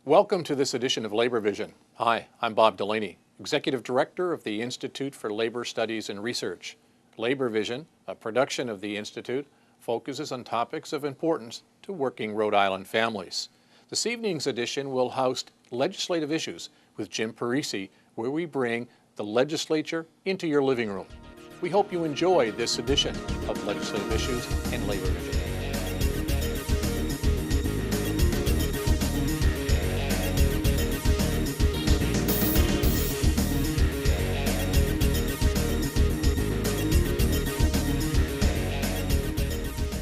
Welcome to this edition of Labor Vision. Hi, I'm Bob Delaney, Executive Director of the Institute for Labor Studies and Research. Labor Vision, a production of the Institute, focuses on topics of importance to working Rhode Island families. This evening's edition will host Legislative Issues with Jim Parisi, where we bring the legislature into your living room. We hope you enjoy this edition of Legislative Issues and Labor Vision.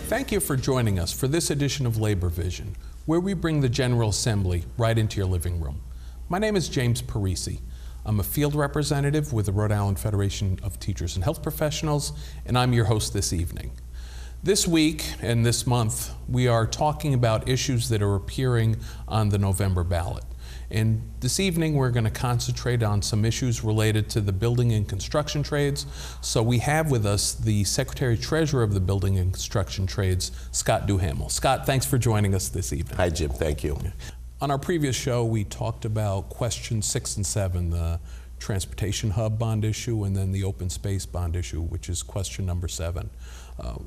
Thank you for joining us for this edition of Labor Vision, where we bring the General Assembly right into your living room. My name is James Parisi. I'm a field representative with the Rhode Island Federation of Teachers and Health Professionals, and I'm your host this evening. This week and this month, we are talking about issues that are appearing on the November ballot. And this evening, we're going to concentrate on some issues related to the building and construction trades. So we have with us the Secretary-Treasurer of the Building and Construction Trades, Scott Duhamel. Scott, thanks for joining us this evening. Hi, Jim. Thank you. On our previous show, we talked about questions 6 and 7, the transportation hub bond issue and then the open space bond issue, which is question number 7.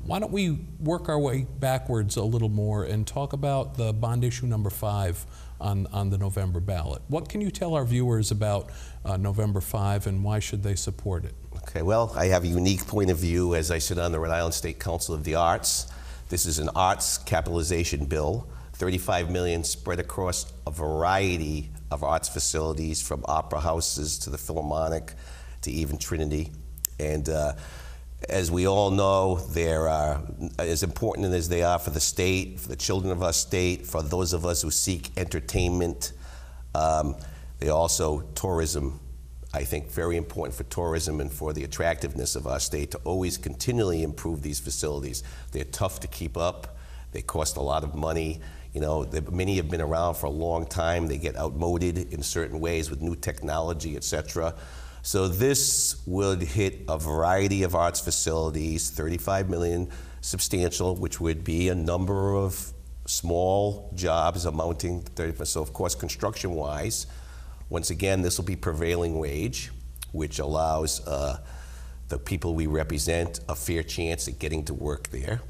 Why don't we work our way backwards a little more and talk about the bond issue number 5 on the November ballot. What can you tell our viewers about November 5 and why should they support it? Okay, well, I have a unique point of view as I sit on the Rhode Island State Council of the Arts. This is an arts capitalization bill, $35 million spread across a variety of arts facilities, from opera houses to the Philharmonic to even Trinity. And as we all know, they're as important as they are for the state, for the children of our state, for those of us who seek entertainment. They also, tourism, I think very important for tourism and for the attractiveness of our state to always continually improve these facilities. They're tough to keep up. They cost a lot of money. You know, many have been around for a long time. They get outmoded in certain ways with new technology, et cetera. So this would hit a variety of arts facilities, $35 million, substantial, which would be a number of small jobs amounting to 30%. So of course, construction-wise, once again, this will be prevailing wage, which allows the people we represent a fair chance at getting to work there.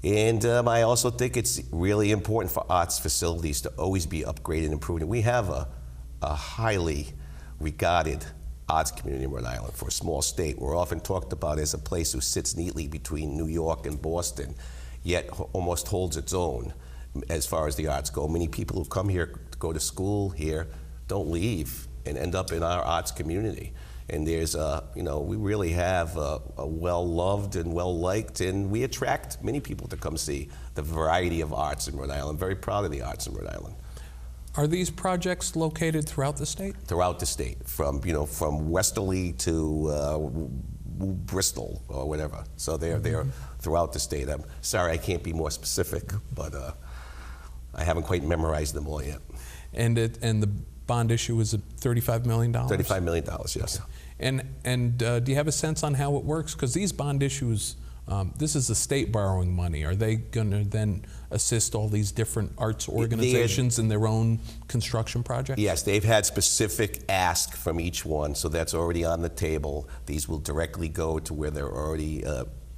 And I also think it's really important for arts facilities to always be upgraded and improved. And we have a highly regarded arts community in Rhode Island. For a small state, we're often talked about as a place who sits neatly between New York and Boston, yet almost holds its own as far as the arts go. Many people who come here to go to school here don't leave and end up in our arts community. And there's we really have a well-loved and well-liked, and we attract many people to come see the variety of arts in Rhode Island. I'm very proud of the arts in Rhode Island. Are these projects located throughout the state? Throughout the state, from Westerly to Bristol or whatever. So they're throughout the state. I'm sorry I can't be more specific, but I haven't quite memorized them all yet. And the bond issue is $35 million? $35 million, yes. Okay. And do you have a sense on how it works? Because these bond issues, this is the state borrowing money. Are they going to then assist all these different arts organizations in their own construction projects? Yes, they've had specific ask from each one, so that's already on the table. These will directly go to where they're already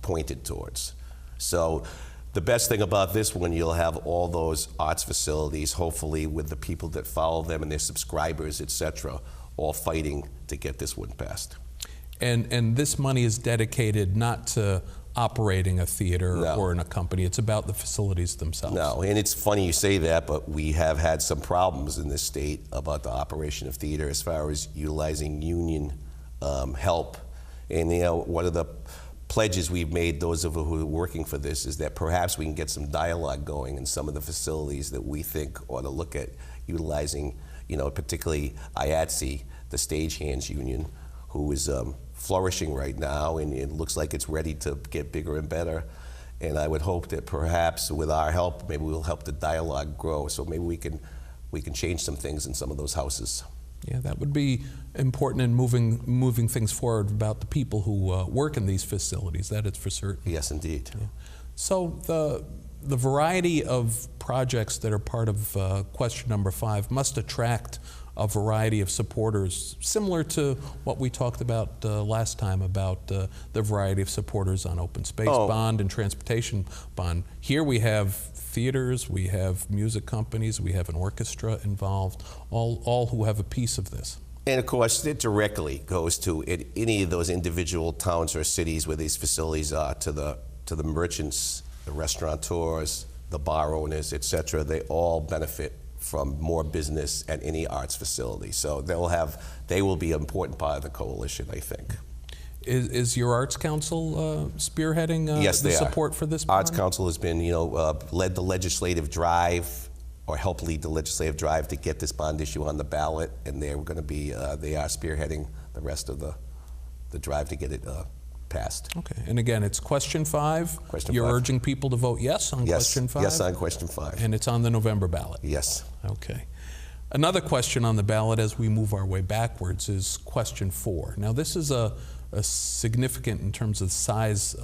pointed towards. So the best thing about this one, you'll have all those arts facilities, hopefully with the people that follow them and their subscribers, et cetera, all fighting to get this one passed. And this money is dedicated not to operating a theater or in a company. It's about the facilities themselves. No, and it's funny you say that, but we have had some problems in this state about the operation of theater as far as utilizing union help. And one of the pledges we've made, those of us who are working for this, is that perhaps we can get some dialogue going in some of the facilities that we think ought to look at utilizing, particularly IATSE, the stagehands union, who is flourishing right now, and it looks like it's ready to get bigger and better. And I would hope that perhaps with our help, maybe we'll help the dialogue grow. So maybe we can change some things in some of those houses. Yeah, that would be important in moving things forward about the people who work in these facilities. That is for certain. Yes, indeed. Yeah. So the variety of projects that are part of question number 5 must attract a variety of supporters, similar to what we talked about last time about the variety of supporters on open space bond and transportation bond. Here we have theaters, we have music companies, we have an orchestra involved, all who have a piece of this. And of course, it directly goes to any of those individual towns or cities where these facilities are, to the merchants, the restaurateurs, the bar owners, et cetera. They all benefit from more business at any arts facility. So they will be an important part of the coalition, I think. Is your Arts Council spearheading yes, the support for this? Arts Council has been, led the legislative drive, or helped lead the legislative drive to get this bond issue on the ballot, and they're going to be, they are spearheading the rest of the drive to get it passed. Okay, and again, it's question 5. You're urging people to vote yes on question 5? Yes, on question 5. And it's on the November ballot? Yes. Okay. Another question on the ballot as we move our way backwards is question 4. Now, this is a significant in terms of size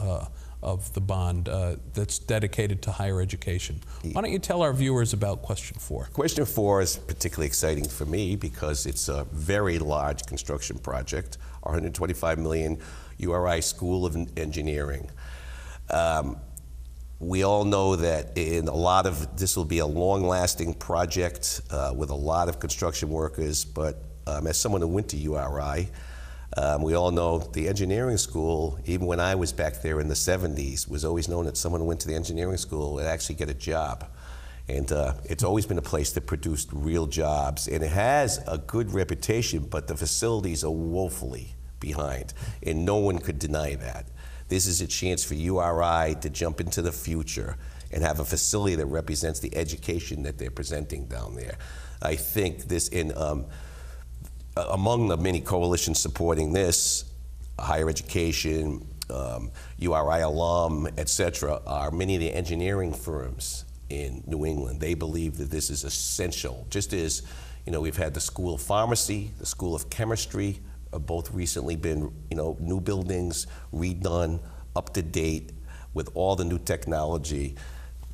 of the bond that's dedicated to higher education. Why don't you tell our viewers about question 4? Question 4 is particularly exciting for me because it's a very large construction project, $125 million URI School of Engineering. We all know that this will be a long-lasting project with a lot of construction workers, but as someone who went to URI, we all know the engineering school, even when I was back there in the 70s, was always known that someone who went to the engineering school would actually get a job. And it's always been a place that produced real jobs. And it has a good reputation, but the facilities are woefully behind. And no one could deny that. This is a chance for URI to jump into the future and have a facility that represents the education that they're presenting down there. I think this, among the many coalitions supporting this, higher education, URI alum, et cetera, are many of the engineering firms in New England. They believe that this is essential. Just as, we've had the School of Pharmacy, the School of Chemistry, both recently been, new buildings, redone, up to date with all the new technology.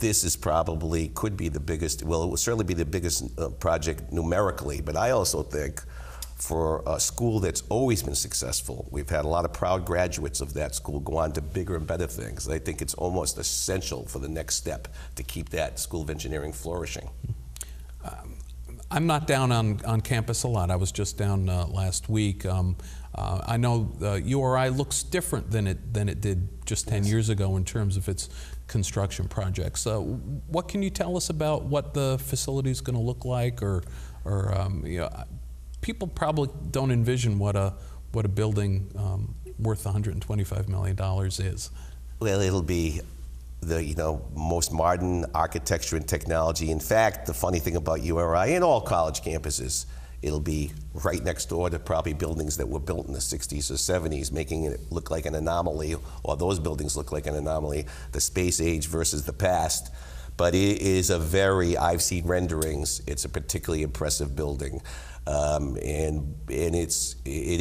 This is could be the biggest, well, it will certainly be the biggest project numerically, but I also think for a school that's always been successful, we've had a lot of proud graduates of that school go on to bigger and better things. I think it's almost essential for the next step to keep that School of Engineering flourishing. I'm not down on campus a lot. I was just down last week. I know URI looks different than it did just 10 years ago in terms of its construction projects. What can you tell us about what the facility is going to look like, or people probably don't envision what a building worth $125 million is. Well, it'll be the most modern architecture and technology. In fact, the funny thing about URI and all college campuses, it'll be right next door to probably buildings that were built in the 60s or 70s, making it look like an anomaly, or those buildings look like an anomaly, the space age versus the past. But it is I've seen renderings, it's a particularly impressive building. And they're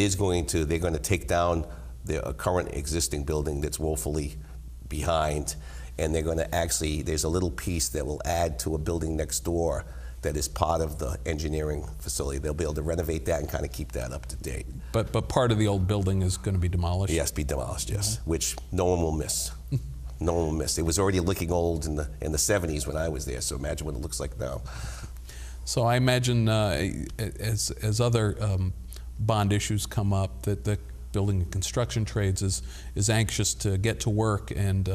going to take down the current existing building that's woefully behind, and they're going to there's a little piece that will add to a building next door that is part of the engineering facility. They'll be able to renovate that and kind of keep that up to date. But part of the old building is going to be demolished? Yes, be demolished, yes, which no one will miss. No one will miss. It was already looking old in the 70s when I was there, so imagine what it looks like now. So I imagine as other bond issues come up, that the building and construction trades is anxious to get to work and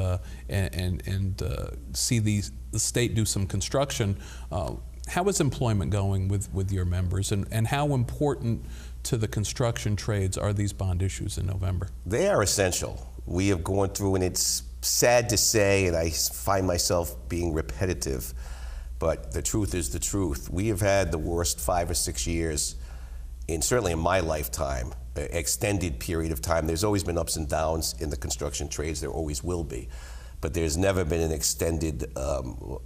see the state do some construction. How is employment going with your members, and how important to the construction trades are these bond issues in November? They are essential. We have gone through, and it's sad to say, and I find myself being repetitive, but the truth is the truth. We have had the worst 5 or 6 years, certainly in my lifetime, extended period of time. There's always been ups and downs in the construction trades, there always will be. But there's never been an extended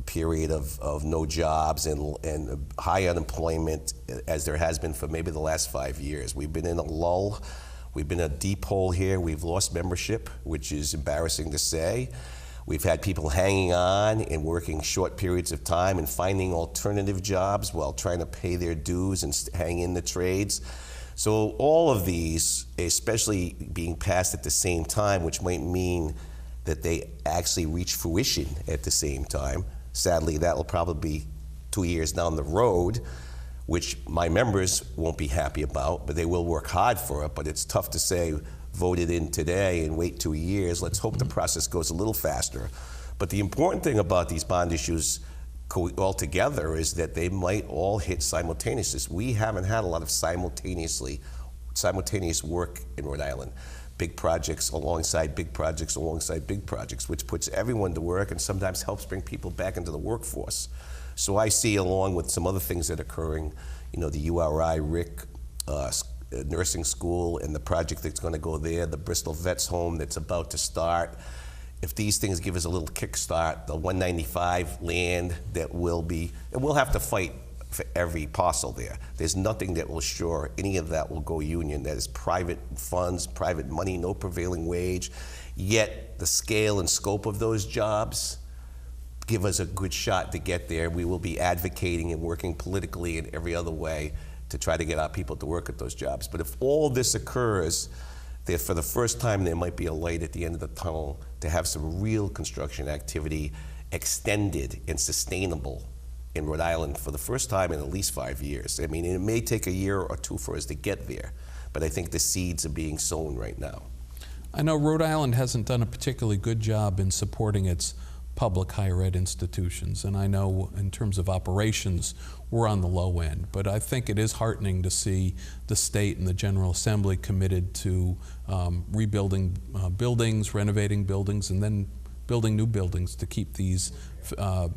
period of no jobs and high unemployment as there has been for maybe the last 5 years. We've been in a lull. We've been in a deep hole here. We've lost membership, which is embarrassing to say. We've had people hanging on and working short periods of time and finding alternative jobs while trying to pay their dues and hang in the trades. So all of these, especially being passed at the same time, which might mean that they actually reach fruition at the same time. Sadly, that will probably be 2 years down the road, which my members won't be happy about, but they will work hard for it. But it's tough to say, vote it in today and wait 2 years. Let's hope the process goes a little faster. But the important thing about these bond issues altogether is that they might all hit simultaneously. We haven't had a lot of simultaneous work in Rhode Island. Big projects alongside big projects alongside big projects, which puts everyone to work and sometimes helps bring people back into the workforce. So I see, along with some other things that are occurring, the URI RIC nursing school and the project that's going to go there, the Bristol Vets Home that's about to start. If these things give us a little kickstart, the 195 land that will be, and we'll have to fight for every parcel there. There's nothing that will assure any of that will go union. That is private funds, private money, no prevailing wage. Yet the scale and scope of those jobs give us a good shot to get there. We will be advocating and working politically in every other way to try to get our people to work at those jobs. But if all this occurs, that for the first time there might be a light at the end of the tunnel to have some real construction activity extended and sustainable in Rhode Island for the first time in at least 5 years. I mean, it may take a year or two for us to get there, but I think the seeds are being sown right now. I know Rhode Island hasn't done a particularly good job in supporting its public higher ed institutions, and I know in terms of operations we're on the low end, but I think it is heartening to see the state and the General Assembly committed to rebuilding buildings, renovating buildings, and then building new buildings to keep these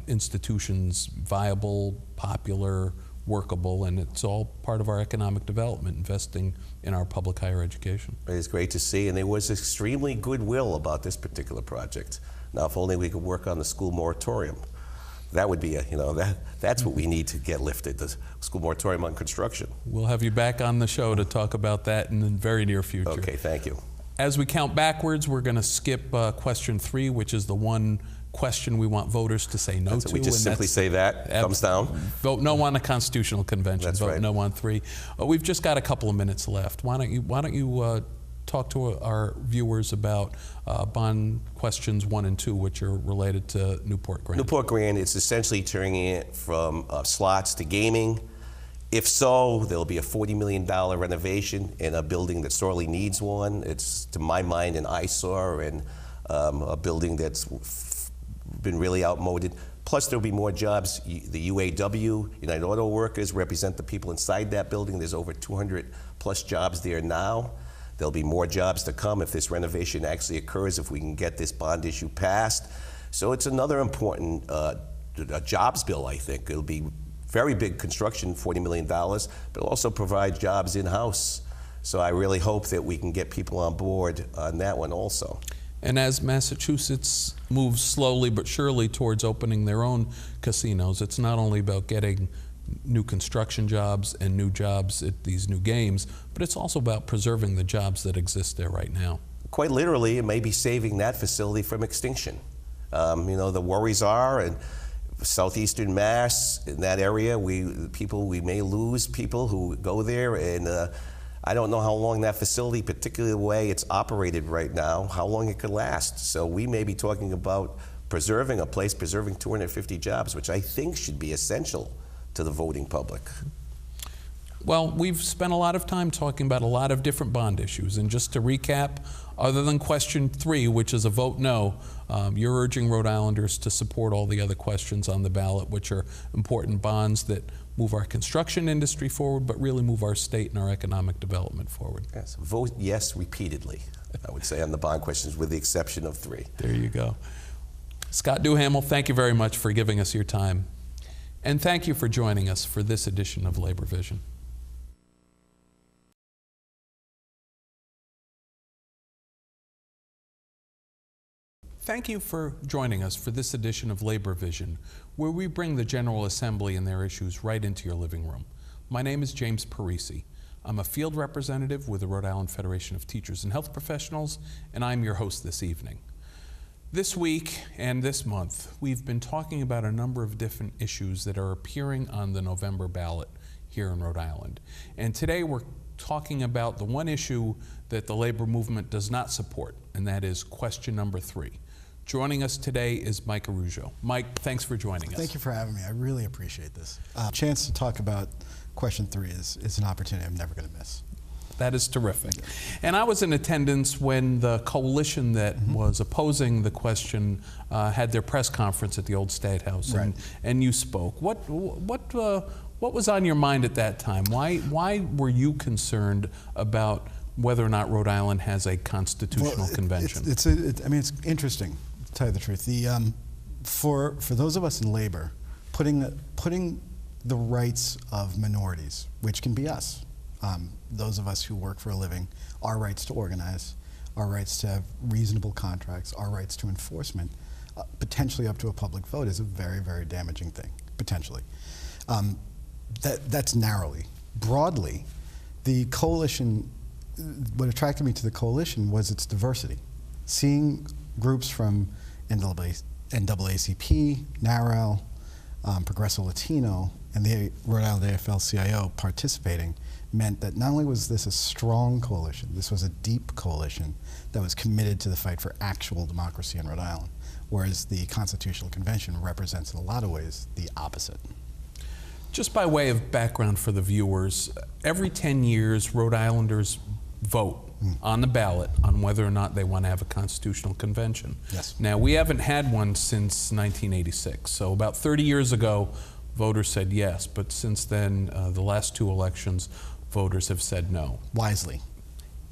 institutions viable, popular, workable, and it's all part of our economic development, investing in our public higher education. It's great to see, and there was extremely goodwill about this particular project. Now, if only we could work on the school moratorium. That would be that's what we need to get lifted, the school moratorium on construction. We'll have you back on the show to talk about that in the very near future. Okay, thank you. As we count backwards, we're going to skip question 3, which is the one question we want voters to say no to. We just simply say that, thumbs down. Vote no on the Constitutional Convention. That's vote right. no on 3. We've just got a couple of minutes left. Why don't you talk to our viewers about bond questions 1 and 2, which are related to Newport Grand. Newport Grand, it's essentially turning it from slots to gaming. If so, there'll be a $40 million renovation in a building that sorely needs one. It's, to my mind, an eyesore and a building that's been really outmoded. Plus, there'll be more jobs. The UAW, United Auto Workers, represent the people inside that building. There's over 200 plus jobs there now. There'll be more jobs to come if this renovation actually occurs, if we can get this bond issue passed. So it's another important jobs bill, I think. It'll be very big construction, $40 million, but it'll also provide jobs in-house. So I really hope that we can get people on board on that one also. And as Massachusetts moves slowly but surely towards opening their own casinos, it's not only about getting new construction jobs and new jobs at these new games, but it's also about preserving the jobs that exist there right now. Quite literally, it may be saving that facility from extinction. The worries are, in southeastern Mass, in that area, we may lose people who go there, and I don't know how long that facility, particularly the way it's operated right now, how long it could last. So we may be talking about preserving a place, preserving 250 jobs, which I think should be essential to the voting public. Well, we've spent a lot of time talking about a lot of different bond issues, and just to recap, other than question 3, which is a vote no, you're urging Rhode Islanders to support all the other questions on the ballot, which are important bonds that move our construction industry forward, but really move our state and our economic development forward. Yes, vote yes repeatedly, I would say, on the bond questions, with the exception of 3. There you go. Scott Duhamel, thank you very much for giving us your time. And thank you for joining us for this edition of Labor Vision. Thank you for joining us for this edition of Labor Vision, where we bring the General Assembly and their issues right into your living room. My name is James Parisi. I'm a field representative with the Rhode Island Federation of Teachers and Health Professionals, and I'm your host this evening. This week and this month, we've been talking about a number of different issues that are appearing on the November ballot here in Rhode Island. And today we're talking about the one issue that the labor movement does not support, and that is question number 3. Joining us today is Mike Araujo. Mike, thanks for joining us. Thank you for having me. I really appreciate this. Chance to talk about question 3 is an opportunity I'm never going to miss. That is terrific. And I was in attendance when the coalition that was opposing the question had their press conference at the old State House, Right. and you spoke. What was on your mind at that time? Why were you concerned about whether or not Rhode Island has a constitutional convention? It's interesting, to tell you the truth. For those of us in labor, putting the rights of minorities, which can be us, those of us who work for a living, our rights to organize, our rights to have reasonable contracts, our rights to enforcement, potentially up to a public vote, is a very, very damaging thing, potentially. That's narrowly. Broadly, the coalition, what attracted me to the coalition was its diversity. Seeing groups from NAACP, NARAL, Progresso Latino, and the Rhode Island AFL-CIO participating meant that not only was this a strong coalition, this was a deep coalition that was committed to the fight for actual democracy in Rhode Island, whereas the Constitutional Convention represents in a lot of ways the opposite. Just by way of background for the viewers, every 10 years, Rhode Islanders vote on the ballot on whether or not they want to have a constitutional convention. Yes. Now, we haven't had one since 1986, so about 30 years ago, voters said yes, but since then, the last 2 elections, voters have said no. Wisely.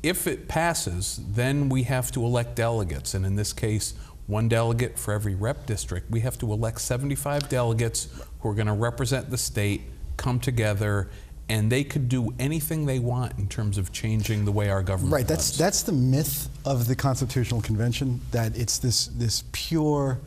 If it passes, then we have to elect delegates, and in this case, 1 delegate for every rep district. We have to elect 75 delegates who are going to represent the state, come together, and they could do anything they want in terms of changing the way our government Right, runs. that's the myth of the Constitutional Convention, that it's this pure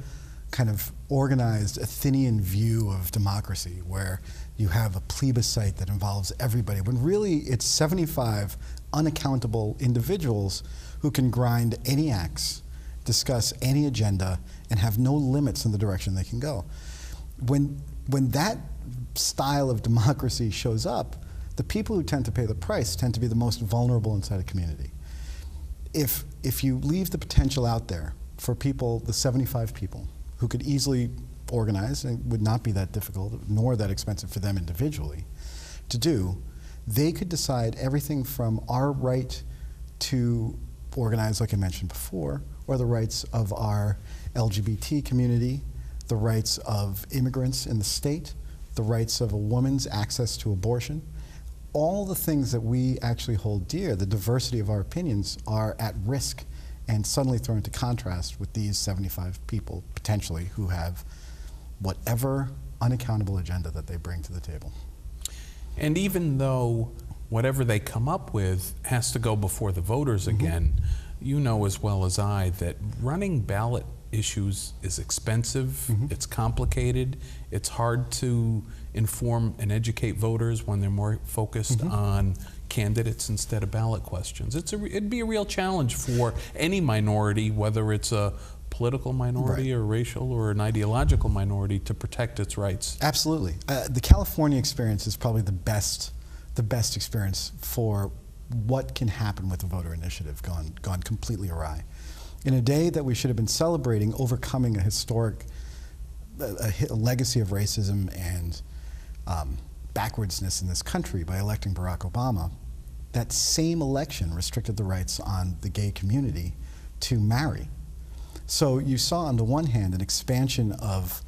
kind of organized Athenian view of democracy where you have a plebiscite that involves everybody, when really it's 75 unaccountable individuals who can grind any axe, discuss any agenda, and have no limits in the direction they can go. When that style of democracy shows up, the people who tend to pay the price tend to be the most vulnerable inside a community. If you leave the potential out there for people, the 75 people, who could easily organize, and would not be that difficult, nor that expensive for them individually to do, they could decide everything from our right to organize, like I mentioned before, or the rights of our LGBT community, the rights of immigrants in the state, the rights of a woman's access to abortion. All the things that we actually hold dear, the diversity of our opinions, are at risk and suddenly thrown into contrast with these 75 people, potentially, who have whatever unaccountable agenda that they bring to the table. And even though whatever they come up with has to go before the voters again, you know as well as I that running ballot issues is expensive, it's complicated, it's hard to inform and educate voters when they're more focused on candidates instead of ballot questions. It'd be a real challenge for any minority, whether it's a political minority or racial or an ideological minority, to protect its rights. Absolutely. The California experience is probably the best experience for what can happen with a voter initiative gone completely awry. In a day that we should have been celebrating overcoming a historic a legacy of racism and backwardsness in this country by electing Barack Obama, that same election restricted the rights on the gay community to marry. So you saw on the one hand an expansion of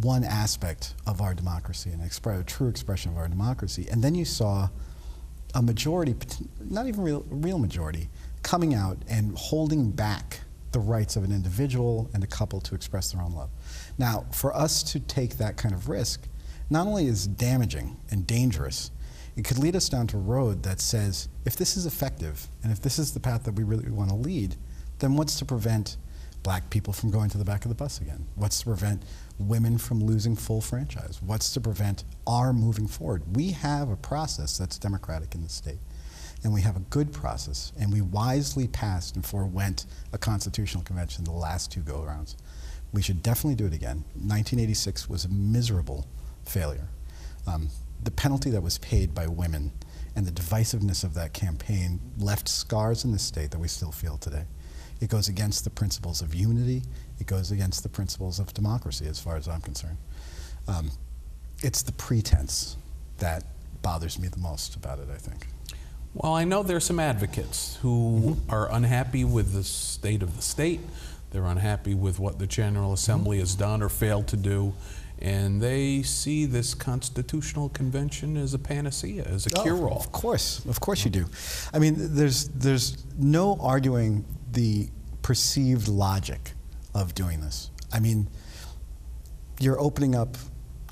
one aspect of our democracy, a true expression of our democracy, and then you saw a majority, not even real majority, coming out and holding back the rights of an individual and a couple to express their own love. Now, for us to take that kind of risk, not only is damaging and dangerous, it could lead us down to a road that says, if this is effective, and if this is the path that we really want to lead, then what's to prevent black people from going to the back of the bus again? What's to prevent women from losing full franchise? What's to prevent our moving forward? We have a process that's democratic in the state. and we have a good process, and we wisely passed and forewent a constitutional convention the last 2 go-arounds. We should definitely do it again. 1986 was a miserable failure. The penalty that was paid by women and the divisiveness of that campaign left scars in the state that we still feel today. It goes against the principles of unity. It goes against the principles of democracy, as far as I'm concerned. It's the pretense that bothers me the most about it, I think. Well, I know there's some advocates who are unhappy with the state of the state. They're unhappy with what the General Assembly has done or failed to do. And they see this Constitutional Convention as a panacea, as a cure-all. Of course you do. I mean, there's no arguing the perceived logic of doing this. I mean, you're opening up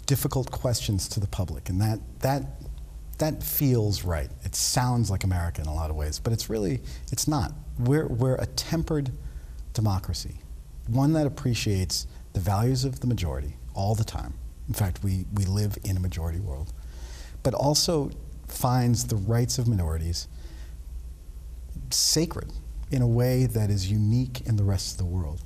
difficult questions to the public, and that feels right. It sounds like America in a lot of ways, but it's not. We're a tempered democracy, one that appreciates the values of the majority all the time. In fact, we live in a majority world, but also finds the rights of minorities sacred in a way that is unique in the rest of the world.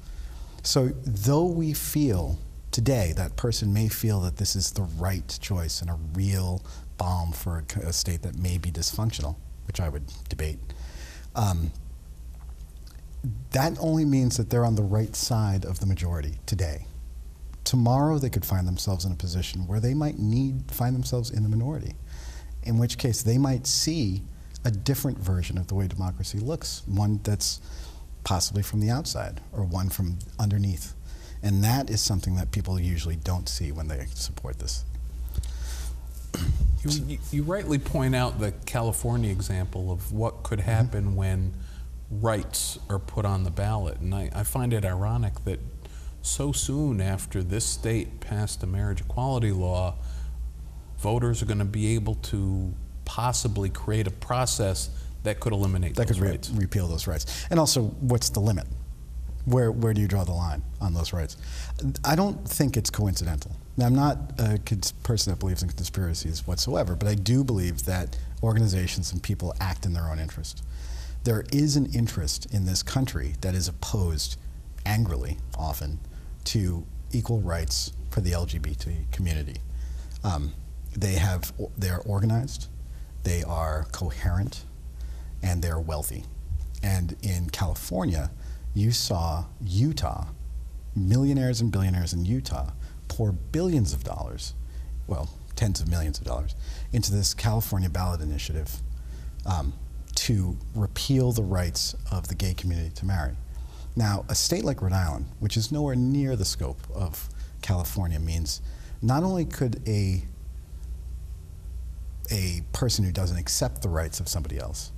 So though we feel today, that person may feel that this is the right choice and a real balm for a state that may be dysfunctional, which I would debate, that only means that they're on the right side of the majority today. Tomorrow they could find themselves in a position where they might find themselves in the minority, in which case they might see a different version of the way democracy looks, one that's possibly from the outside or one from underneath. And that is something that people usually don't see when they support this. You rightly point out the California example of what could happen when rights are put on the ballot. And I find it ironic that so soon after this state passed a marriage equality law, voters are going to be able to possibly create a process that could eliminate those rights. Repeal those rights. And also, what's the limit? Where do you draw the line on those rights? I don't think it's coincidental. Now, I'm not a person that believes in conspiracies whatsoever, but I do believe that organizations and people act in their own interest. There is an interest in this country that is opposed, angrily often, to equal rights for the LGBT community. They're organized, they are coherent, and they're wealthy. And in California, you saw Utah, millionaires and billionaires in Utah, pour billions of dollars, well, tens of millions of dollars, into this California ballot initiative to repeal the rights of the gay community to marry. Now, a state like Rhode Island, which is nowhere near the scope of California, means not only could a person who doesn't accept the rights of somebody else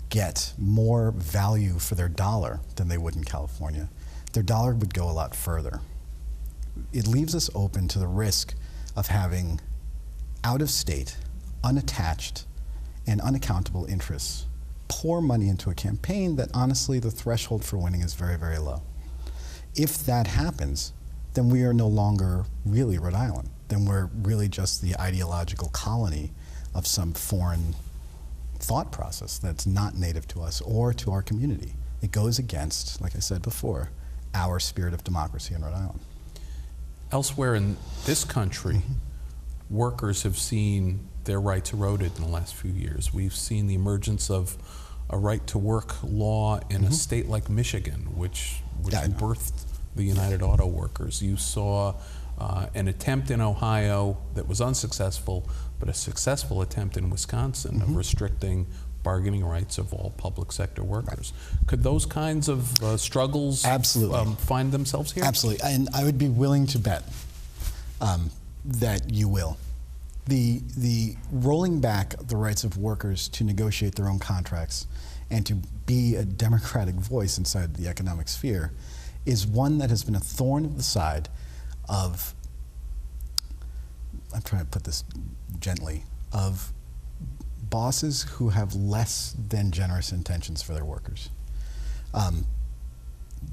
get more value for their dollar than they would in California, their dollar would go a lot further. It leaves us open to the risk of having out-of-state, unattached, and unaccountable interests pour money into a campaign that honestly the threshold for winning is very, very low. If that happens, then we are no longer really Rhode Island. Then we're really just the ideological colony of some foreign thought process that's not native to us or to our community. It goes against, like I said before, our spirit of democracy in Rhode Island. Elsewhere in this country, workers have seen their rights eroded in the last few years. We've seen the emergence of a right-to-work law in a state like Michigan, which birthed the United Auto Workers. You saw an attempt in Ohio that was unsuccessful, but a successful attempt in Wisconsin of restricting bargaining rights of all public sector workers. Right. Could those kinds of struggles find themselves here? Absolutely, and I would be willing to bet that you will. The rolling back the rights of workers to negotiate their own contracts and to be a democratic voice inside the economic sphere is one that has been a thorn in the side of, I'm trying to put this gently, of bosses who have less than generous intentions for their workers.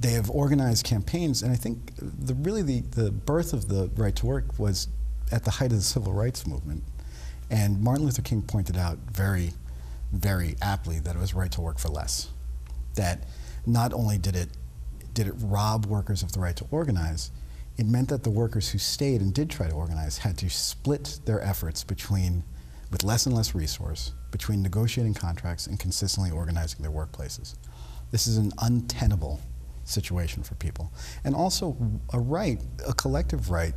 They have organized campaigns, and I think the birth of the right to work was at the height of the civil rights movement. And Martin Luther King pointed out very, very aptly that it was right to work for less. That not only did it rob workers of the right to organize, it meant that the workers who stayed and did try to organize had to split their efforts with less and less resource, between negotiating contracts and consistently organizing their workplaces. This is an untenable situation for people. And also a collective right,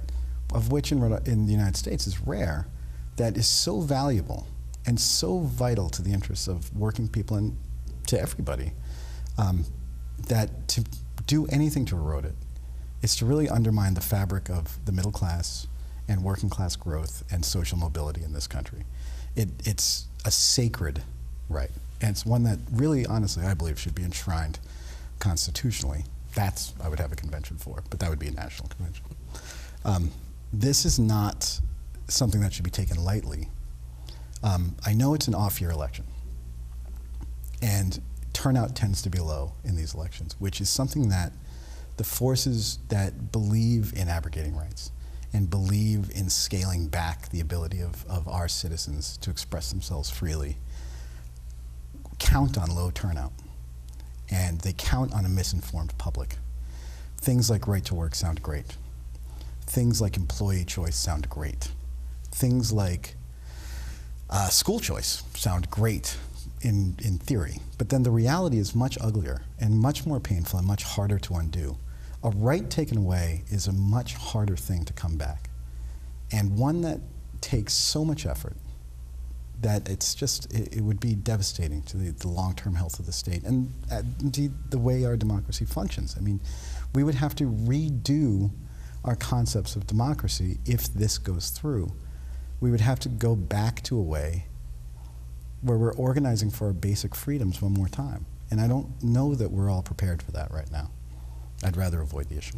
of which in the United States is rare, that is so valuable and so vital to the interests of working people and to everybody, that to do anything to erode it is to really undermine the fabric of the middle class and working class growth and social mobility in this country. It's a sacred right, and it's one that really, honestly, I believe should be enshrined constitutionally. That's I would have a convention for, but that would be a national convention. This is not something that should be taken lightly. I know it's an off-year election, and turnout tends to be low in these elections, which is something that the forces that believe in abrogating rights and believe in scaling back the ability of our citizens to express themselves freely count on low turnout, and they count on a misinformed public. Things like right to work sound great. Things like employee choice sound great. Things like school choice sound great in theory, but then the reality is much uglier and much more painful and much harder to undo. A right taken away is a much harder thing to come back, and one that takes so much effort that it would be devastating to the long-term health of the state and indeed the way our democracy functions. I mean, we would have to redo our concepts of democracy if this goes through. We would have to go back to a way where we're organizing for our basic freedoms one more time. And I don't know that we're all prepared for that right now. I'd rather avoid the issue.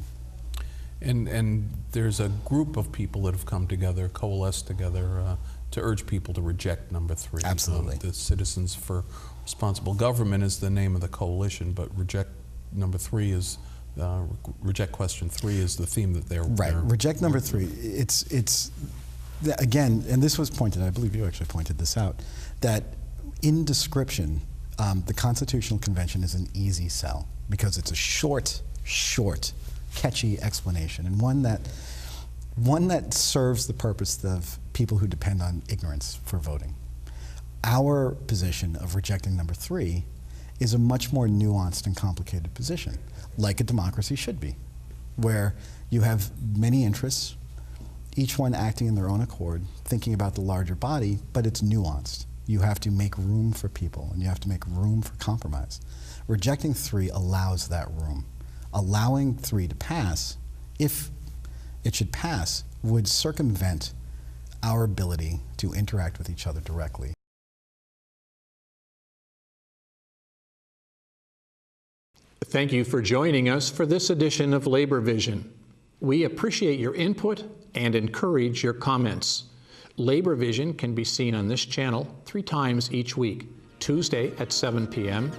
And there's a group of people that have come together, coalesced together, to urge people to reject number 3. Absolutely. The Citizens for Responsible Government is the name of the coalition, but reject number 3 is, reject question 3 is the theme that they're right. Reject number 3. It's again, and this was pointed, I believe you actually pointed this out, that in description, the Constitutional Convention is an easy sell because it's a short, catchy explanation, and one that serves the purpose of people who depend on ignorance for voting. Our position of rejecting number 3 is a much more nuanced and complicated position, like a democracy should be, where you have many interests, each one acting in their own accord, thinking about the larger body, but it's nuanced. You have to make room for people, and you have to make room for compromise. Rejecting 3 allows that room. Allowing 3 to pass, if it should pass, would circumvent our ability to interact with each other directly. Thank you for joining us for this edition of Labor Vision. We appreciate your input and encourage your comments. Labor Vision can be seen on this channel 3 times each week: Tuesday at 7 p.m.,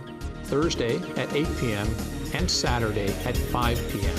Thursday at 8 p.m., and Saturday at 5 p.m.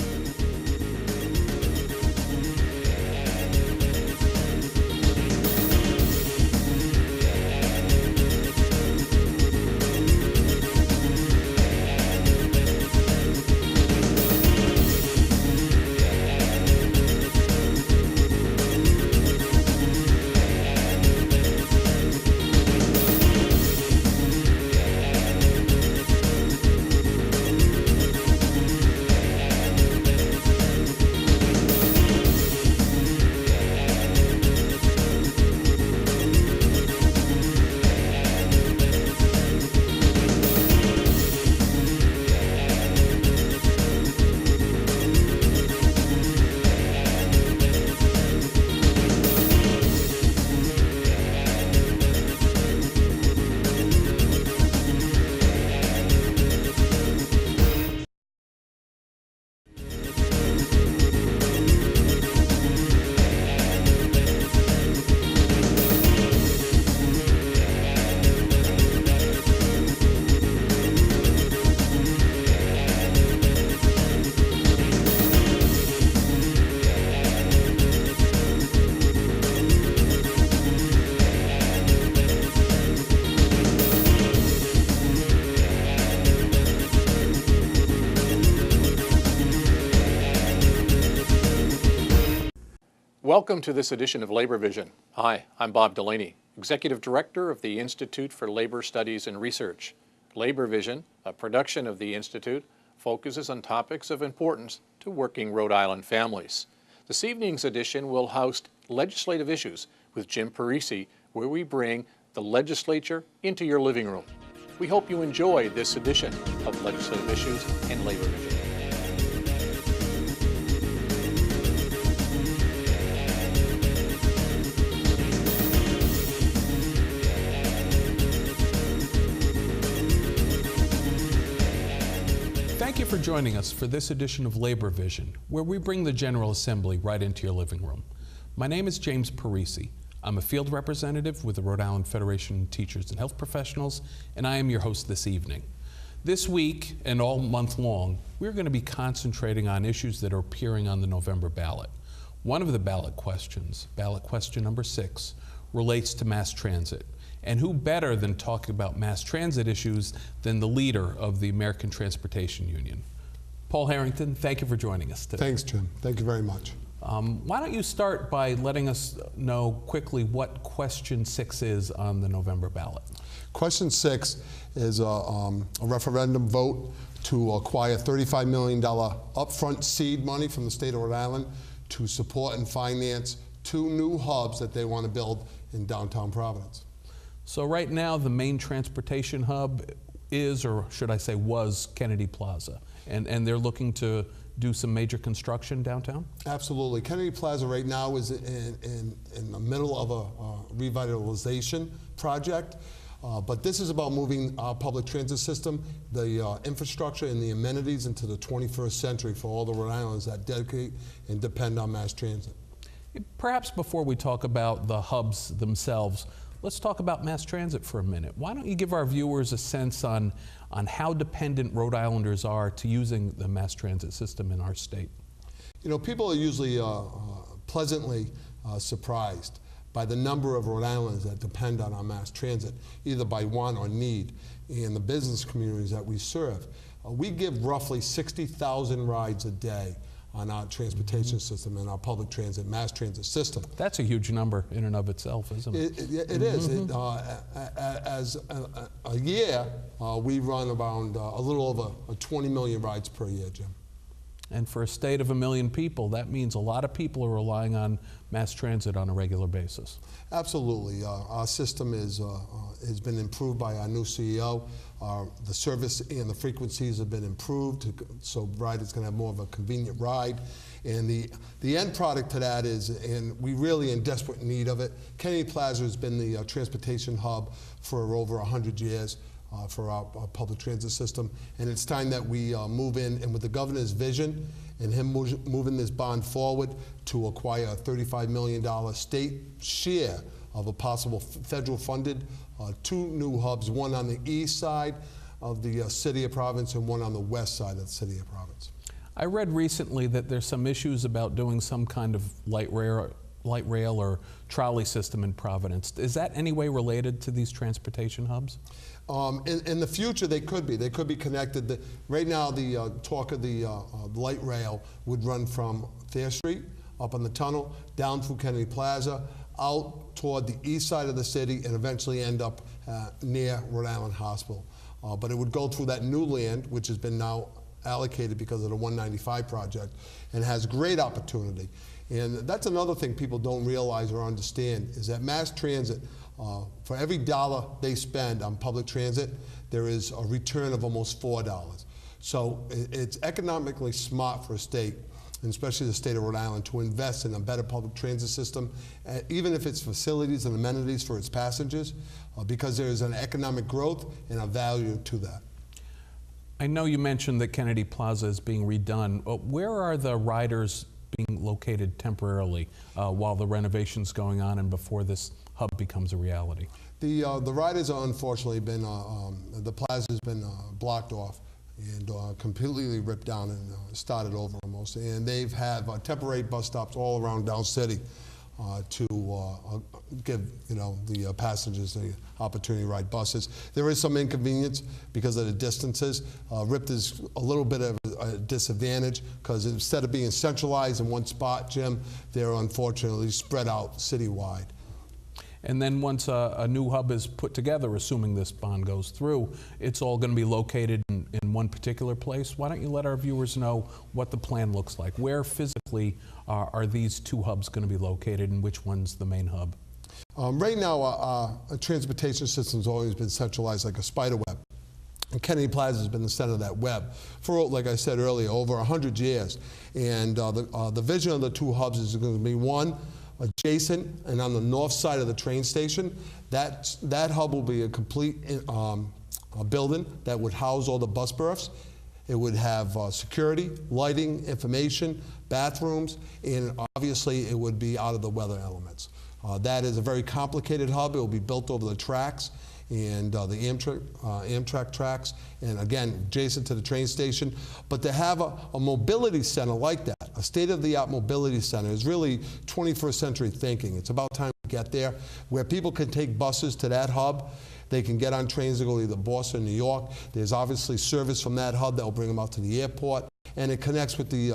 Welcome to this edition of Labor Vision. Hi, I'm Bob Delaney, Executive Director of the Institute for Labor Studies and Research. Labor Vision, a production of the Institute, focuses on topics of importance to working Rhode Island families. This evening's edition will host Legislative Issues with Jim Parisi, where we bring the legislature into your living room. We hope you enjoy this edition of Legislative Issues and Labor Vision. Thank you for joining us for this edition of Labor Vision, where we bring the General Assembly right into your living room. My name is James Parisi. I'm a field representative with the Rhode Island Federation of Teachers and Health Professionals, and I am your host this evening. This week and all month long, we're going to be concentrating on issues that are appearing on the November ballot. One of the ballot questions, ballot question number 6, relates to mass transit. And who better than talk about mass transit issues than the leader of the American Transportation Union? Paul Harrington, thank you for joining us today. Thanks, Jim. Thank you very much. Why don't you start by letting us know quickly what question 6 is on the November ballot? Question 6 is a referendum vote to acquire $35 million upfront seed money from the state of Rhode Island to support and finance 2 new hubs that they want to build in downtown Providence. So right now, the main transportation hub is, or should I say was, Kennedy Plaza. And they're looking to do some major construction downtown? Absolutely. Kennedy Plaza right now is in the middle of a revitalization project. But this is about moving our public transit system, the infrastructure and the amenities into the 21st century for all the Rhode Islanders that dedicate and depend on mass transit. Perhaps before we talk about the hubs themselves, let's talk about mass transit for a minute. Why don't you give our viewers a sense on how dependent Rhode Islanders are to using the mass transit system in our state? You know, people are usually pleasantly surprised by the number of Rhode Islanders that depend on our mass transit, either by want or need, in the business communities that we serve. We give roughly 60,000 rides a day on our transportation system and our public transit, mass transit system. That's a huge number in and of itself, isn't it? It is. As a year, we run around a little over 20 million rides per year, Jim. And for a state of 1 million people, that means a lot of people are relying on mass transit on a regular basis. Absolutely. Our system has been improved by our new CEO. The service and the frequencies have been improved, so riders can have more of a convenient ride. And the end product to that is, and we really in desperate need of it, Kennedy Plaza has been the transportation hub for over 100 years. For our public transit system, and it's time that we move in, and with the governor's vision and him moving this bond forward to acquire a $35 million state share of a possible federal funded 2 new hubs, one on the east side of the city of Providence and one on the west side of the city of Providence. I read recently that there's some issues about doing some kind of light rail or trolley system in Providence. Is that any way related to these transportation hubs? In the future, they could be. They could be connected. Right now, the talk of the light rail would run from Thayer Street, up on the tunnel, down through Kennedy Plaza, out toward the east side of the city, and eventually end up near Rhode Island Hospital. But it would go through that new land, which has been now allocated because of the 195 project, and has great opportunity. And that's another thing people don't realize or understand, is that mass transit, for every dollar they spend on public transit, there is a return of almost $4. So it's economically smart for a state, and especially the state of Rhode Island, to invest in a better public transit system, even if it's facilities and amenities for its passengers, because there is an economic growth and a value to that. I know you mentioned that Kennedy Plaza is being redone. Where are the riders being located temporarily while the renovation's going on and before this hub becomes a reality? The riders are unfortunately been, the plaza's been blocked off and completely ripped down and started over almost. And they've had temporary bus stops all around Down City to give the passengers the opportunity to ride buses. There is some inconvenience because of the distances. Ripped is a little bit of a disadvantage because instead of being centralized in one spot, Jim, they're unfortunately spread out citywide. And then once a new hub is put together, assuming this bond goes through, it's all going to be located in one particular place. Why don't you let our viewers know what the plan looks like? Where physically are these two hubs going to be located, and which one's the main hub? Right now, our transportation system's always been centralized like a spider web. And Kennedy Plaza has been the center of that web for, like I said earlier, over 100 years. And the vision of the two hubs is going to be one, adjacent and on the north side of the train station. That hub will be a complete a building that would house all the bus berths. It would have security, lighting, information, bathrooms, and obviously it would be out of the weather elements. That is a very complicated hub. It will be built over the tracks and the Amtrak tracks, and again, adjacent to the train station. But to have a mobility center like that, a state-of-the-art mobility center, is really 21st century thinking. It's about time we get there, where people can take buses to that hub. They can get on trains to go to either Boston or New York. There's obviously service from that hub that will bring them out to the airport, and it connects with the,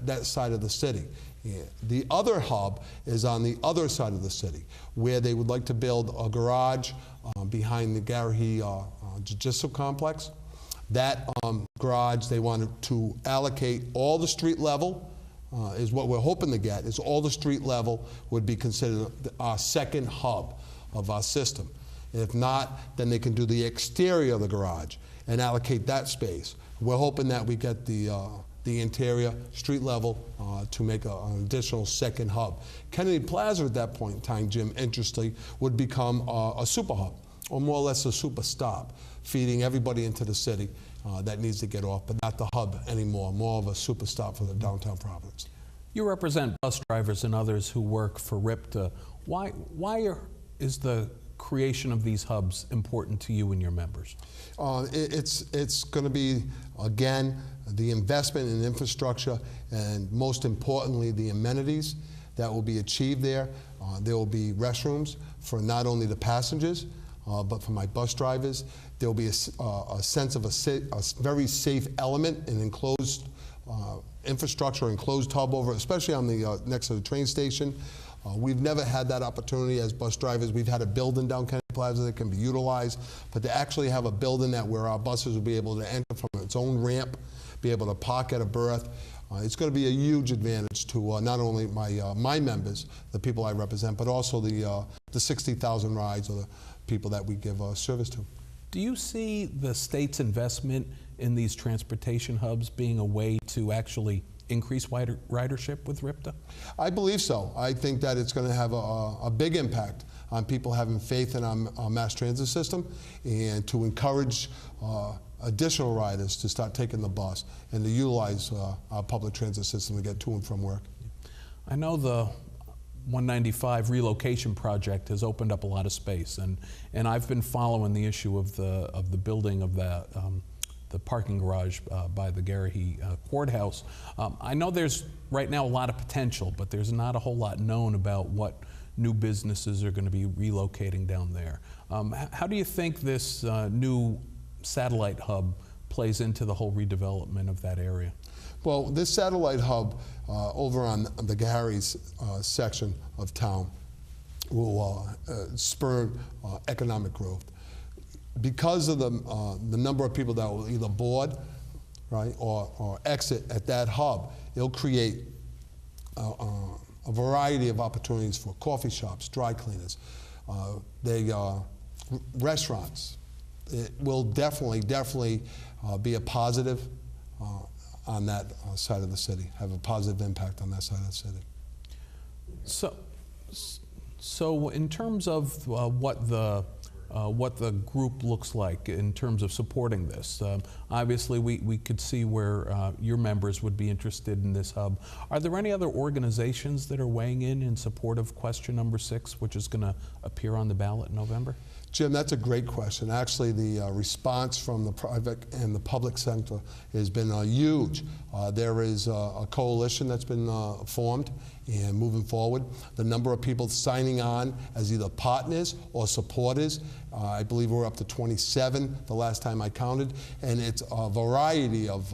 that side of the city. Yeah. The other hub is on the other side of the city, where they would like to build a garage behind the Garrahy Jiu-Jitsu complex. That garage, they wanted to allocate all the street level, is what we're hoping to get, is all the street level would be considered our second hub of our system. And if not, then they can do the exterior of the garage and allocate that space. We're hoping that we get the interior, street level, to make an additional second hub. Kennedy Plaza at that point in time, Jim, interestingly, would become a super hub, or more or less a super stop, feeding everybody into the city that needs to get off, but not the hub anymore, more of a super stop for the downtown Providence. You represent bus drivers and others who work for RIPTA. Why is the creation of these hubs important to you and your members? It's going to be, again, the investment in infrastructure, and most importantly, the amenities that will be achieved there. There will be restrooms for not only the passengers, but for my bus drivers. There will be a sense of a very safe element in enclosed infrastructure, enclosed hub over, especially on the next to the train station. We've never had that opportunity as bus drivers. We've had a building down Kennedy Plaza that can be utilized, but to actually have a building that where our buses will be able to enter from its own ramp, be able to park at a berth, it's going to be a huge advantage to not only my members, the people I represent, but also the 60,000 rides or the people that we give service to. Do you see the state's investment in these transportation hubs being a way to actually increase ridership with RIPTA? I believe so. I think that it's going to have a big impact on people having faith in our mass transit system, and to encourage additional riders to start taking the bus and to utilize our public transit system to get to and from work. I know the 195 relocation project has opened up a lot of space, and I've been following the issue of the building of that the parking garage by the Garrahy courthouse. I know there's right now a lot of potential, but there's not a whole lot known about what new businesses are going to be relocating down there. How do you think this new satellite hub plays into the whole redevelopment of that area? Well, this satellite hub over on the Garrahy's section of town will spur economic growth. Because of the number of people that will either board, right, or exit at that hub, it'll create a variety of opportunities for coffee shops, dry cleaners, restaurants. It will definitely be a positive on that side of the city, have a positive impact on that side of the city. So in terms of what the group looks like in terms of supporting this, obviously we could see where your members would be interested in this hub. Are there any other organizations that are weighing in support of question number 6, which is going to appear on the ballot in November? Jim, that's a great question. Actually, the response from the private and the public sector has been huge. There is a coalition that's been formed and moving forward. The number of people signing on as either partners or supporters, I believe we're up to 27 the last time I counted, and it's a variety of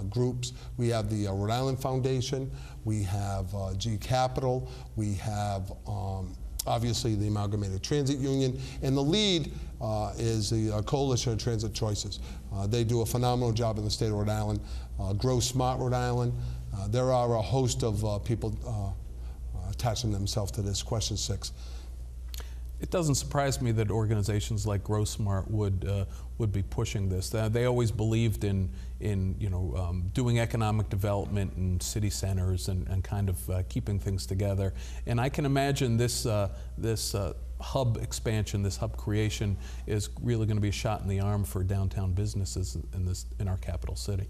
groups. We have the Rhode Island Foundation, we have G Capital, we have obviously the Amalgamated Transit Union, and the lead is the Coalition of Transit Choices. They do a phenomenal job in the state of Rhode Island. Grow Smart Rhode Island. There are a host of people attaching themselves to this question 6. It doesn't surprise me that organizations like Grow Smart would be pushing this. They always believed in doing economic development in city centers and kind of keeping things together. And I can imagine this hub expansion, this hub creation, is really going to be a shot in the arm for downtown businesses in our capital city.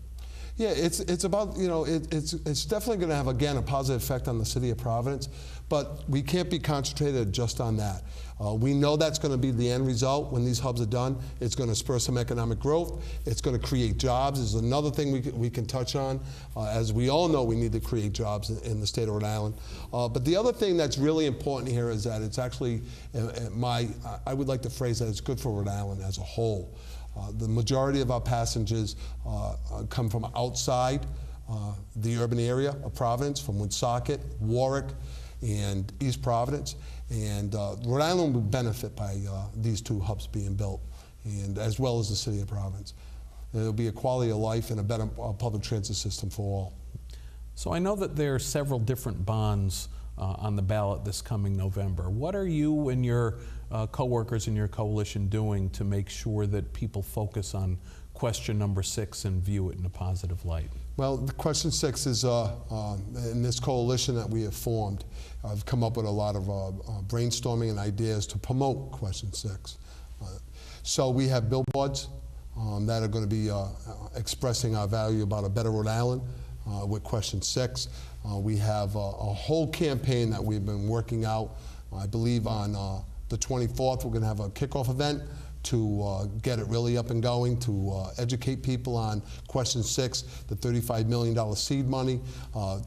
Yeah, it's about, it's definitely going to have, again, a positive effect on the city of Providence, but we can't be concentrated just on that. We know that's going to be the end result when these hubs are done. It's going to spur some economic growth. It's going to create jobs. Is another thing we can touch on. As we all know, we need to create jobs in the state of Rhode Island. But the other thing that's really important here is that it's actually, I would like to phrase that it's good for Rhode Island as a whole. The majority of our passengers come from outside the urban area of Providence, from Woonsocket, Warwick, and East Providence. And Rhode Island would benefit by these 2 hubs being built, and as well as the city of Providence. It'll be a quality of life and a better public transit system for all. So I know that there are several different bonds on the ballot this coming November. What are you and your co-workers in your coalition doing to make sure that people focus on question number 6 and view it in a positive light? Well, the question 6 is in this coalition that we have formed. I've come up with a lot of brainstorming and ideas to promote question 6. So we have billboards that are going to be expressing our value about a better Rhode Island with question 6. We have a whole campaign that we've been working out. I believe on the 24th we're going to have a kickoff event to get it really up and going, to educate people on question 6, the $35 million seed money,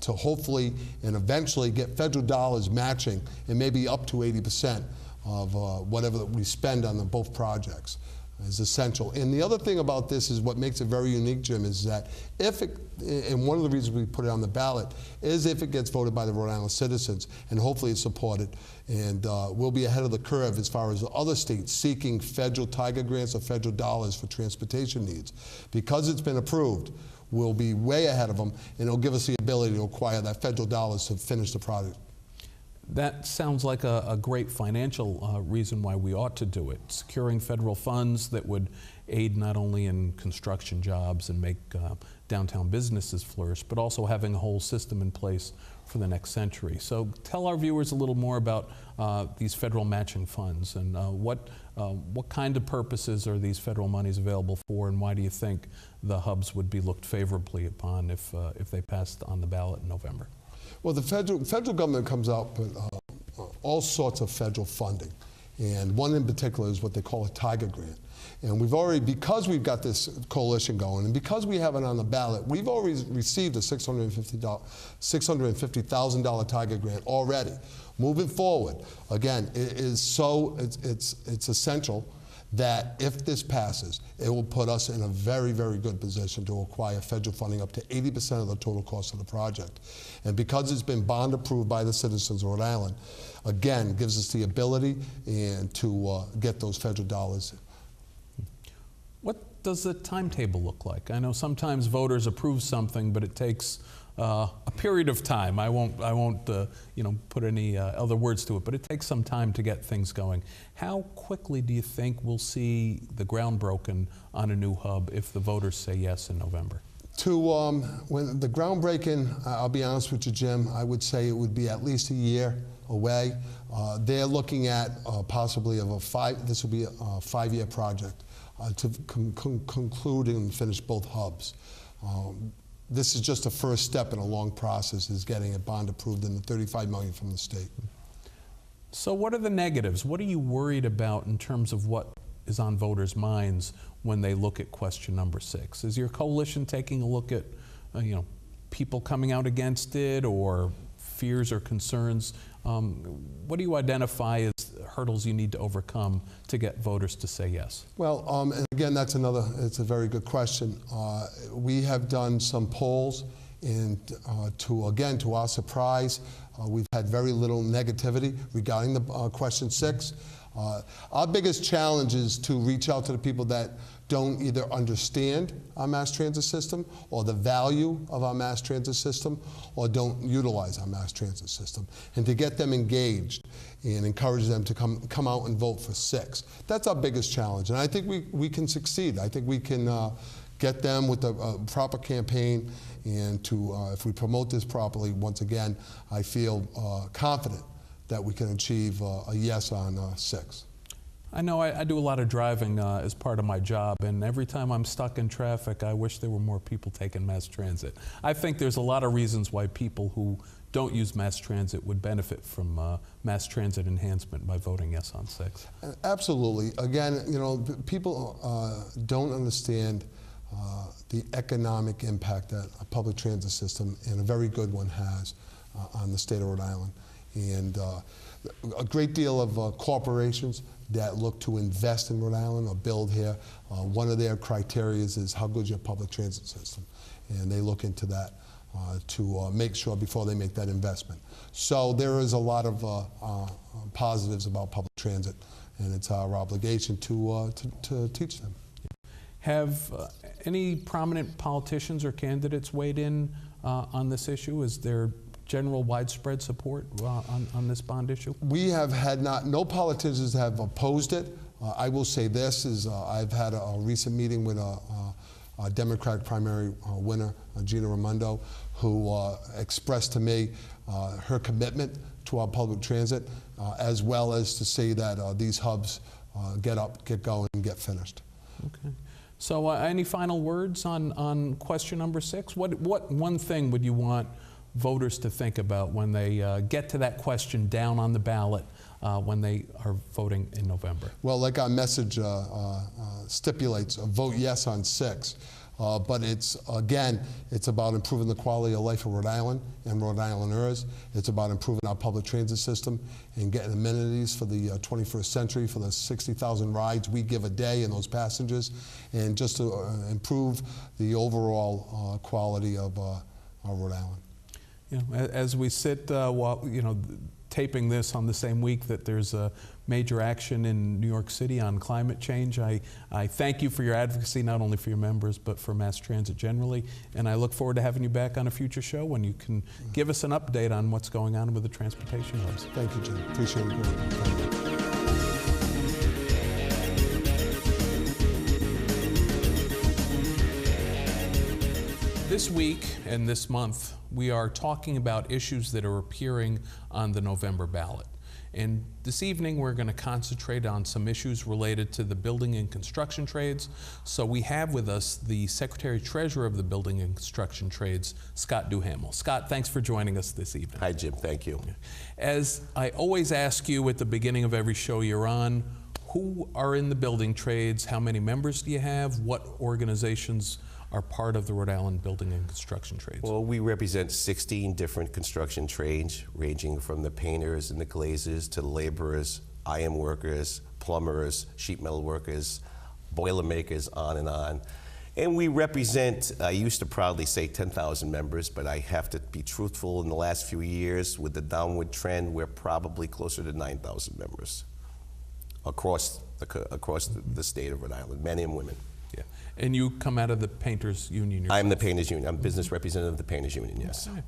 to hopefully and eventually get federal dollars matching and maybe up to 80% of whatever we spend on both projects is essential. And the other thing about this is what makes it very unique, Jim, is that if it, and one of the reasons we put it on the ballot is if it gets voted by the Rhode Island citizens, and hopefully it's supported, and we'll be ahead of the curve as far as other states seeking federal Tiger grants or federal dollars for transportation needs. Because it's been approved, we'll be way ahead of them, and it'll give us the ability to acquire that federal dollars to finish the project. That sounds like a great financial reason why we ought to do it. Securing federal funds that would aid not only in construction jobs and make downtown businesses flourish, but also having a whole system in place for the next century. So tell our viewers a little more about these federal matching funds and what kind of purposes are these federal monies available for, and why do you think the hubs would be looked favorably upon if they passed on the ballot in November? Well, the federal government comes out with all sorts of federal funding, and one in particular is what they call a Tiger grant. And we've already, because we've got this coalition going, and because we have it on the ballot, we've already received a $650,000 Tiger grant already. Moving forward, again, it's essential that if this passes, it will put us in a very, very good position to acquire federal funding up to 80% of the total cost of the project. And because it's been bond approved by the citizens of Rhode Island, again, gives us the ability to get those federal dollars. What does the timetable look like? I know sometimes voters approve something, but it takes a period of time. I won't put any other words to it, but it takes some time to get things going. How quickly do you think we'll see the ground broken on a new hub if the voters say yes in November? When the groundbreaking, I'll be honest with you, Jim, I would say it would be at least a year away. They're looking at possibly this will be a 5-year project to conclude and finish both hubs. This is just a first step in a long process, is getting a bond approved and the $35 million from the state. So what are the negatives? What are you worried about in terms of what is on voters' minds when they look at question number 6? Is your coalition taking a look at people coming out against it, or fears or concerns? What do you identify as hurdles you need to overcome to get voters to say yes? Well, and again, it's a very good question. We have done some polls, and to our surprise, we've had very little negativity regarding the question 6. Our biggest challenge is to reach out to the people that don't either understand our mass transit system or the value of our mass transit system or don't utilize our mass transit system, and to get them engaged and encourage them to come out and vote for 6. That's our biggest challenge, and I think we can succeed. I think we can get them with a proper campaign, and if we promote this properly, once again, I feel confident that we can achieve a yes on 6. I know I do a lot of driving as part of my job, and every time I'm stuck in traffic, I wish there were more people taking mass transit. I think there's a lot of reasons why people who don't use mass transit would benefit from mass transit enhancement by voting yes on 6. Absolutely. Again, people don't understand the economic impact that a public transit system, and a very good one, has on the state of Rhode Island. And a great deal of corporations that look to invest in Rhode Island or build here, one of their criteria is how good is your public transit system. And they look into that to make sure before they make that investment. So there is a lot of positives about public transit, and it's our obligation to teach them. Have any prominent politicians or candidates weighed in on this issue? Is there general widespread support on this bond issue? We have had no politicians have opposed it. I will say this is I've had a recent meeting with a Democratic primary winner, Gina Raimondo, who expressed to me her commitment to our public transit, as well as to say that these hubs get going, and get finished. Okay. So any final words on question number 6? What one thing would you want voters to think about when they get to that question down on the ballot when they are voting in November? Well, like our message stipulates, vote yes on 6. But it's about improving the quality of life of Rhode Island and Rhode Islanders. It's about improving our public transit system and getting amenities for the 21st century, for the 60,000 rides we give a day and those passengers, and just to improve the overall quality of Rhode Island. As we sit, taping this on the same week that there's a major action in New York City on climate change, I thank you for your advocacy, not only for your members, but for mass transit generally. And I look forward to having you back on a future show when you can give us an update on what's going on with the transportation hubs. Thank you, Jim. Appreciate it. Thank you. This week and this month, we are talking about issues that are appearing on the November ballot. And this evening, we're going to concentrate on some issues related to the building and construction trades. So we have with us the Secretary-Treasurer of the Building and Construction Trades, Scott Duhamel. Scott, thanks for joining us this evening. Hi, Jim. Thank you. As I always ask you at the beginning of every show you're on, who are in the building trades? How many members do you have? What organizations are part of the Rhode Island Building and Construction Trades? Well, we represent 16 different construction trades, ranging from the painters and the glazers to the laborers, iron workers, plumbers, sheet metal workers, boiler makers, on and on. And we represent, I used to proudly say 10,000 members, but I have to be truthful, in the last few years, with the downward trend, we're probably closer to 9,000 members across the state of Rhode Island, men and women. Yeah. And you come out of the Painters Union yourself? I'm the Painters Union. I'm business representative of the Painters Union, yes. Okay.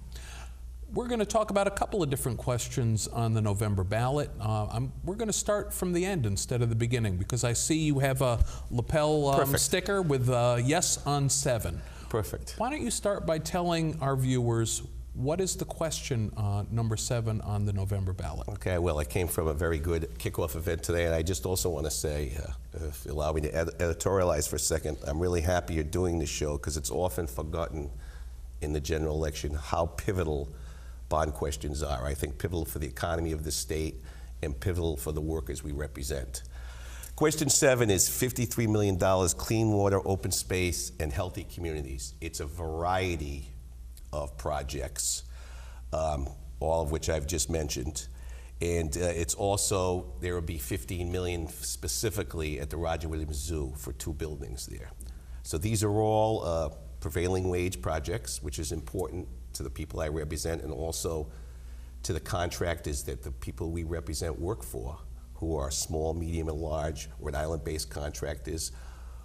We're going to talk about a couple of different questions on the November ballot. We're going to start from the end instead of the beginning, because I see you have a lapel sticker with yes on 7. Perfect. Why don't you start by telling our viewers what is the question number 7 on the November ballot? Okay, well, I came from a very good kickoff event today, and I just also want to say, if you allow me to editorialize for a second, I'm really happy you're doing this show, because it's often forgotten in the general election how pivotal bond questions are. I think pivotal for the economy of the state and pivotal for the workers we represent. Question 7 is $53 million, clean water, open space, and healthy communities. It's a variety of projects, all of which I've just mentioned. And it's also, there will be 15 million specifically at the Roger Williams Zoo for 2 buildings there. So these are all prevailing wage projects, which is important to the people I represent and also to the contractors that the people we represent work for, who are small, medium, and large Rhode Island-based contractors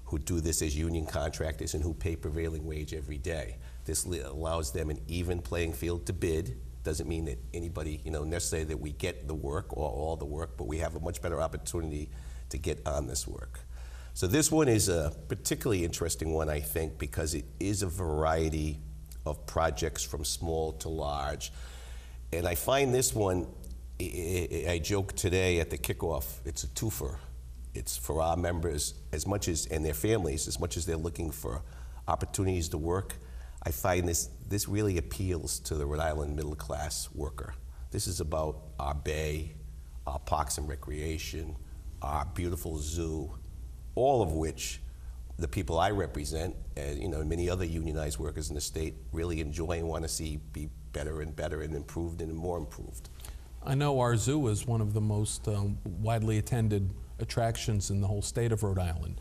who do this as union contractors and who pay prevailing wage every day. This allows them an even playing field to bid. Doesn't mean that anybody, necessarily that we get the work or all the work, but we have a much better opportunity to get on this work. So this one is a particularly interesting one, I think, because it is a variety of projects from small to large. And I find this one, I joked today at the kickoff, it's a twofer. It's for our members as much as, and their families, as much as they're looking for opportunities to work. I find this really appeals to the Rhode Island middle class worker. This is about our bay, our parks and recreation, our beautiful zoo, all of which the people I represent, and many other unionized workers in the state really enjoy and want to see be better and better and improved and more improved. I know our zoo is one of the most widely attended attractions in the whole state of Rhode Island.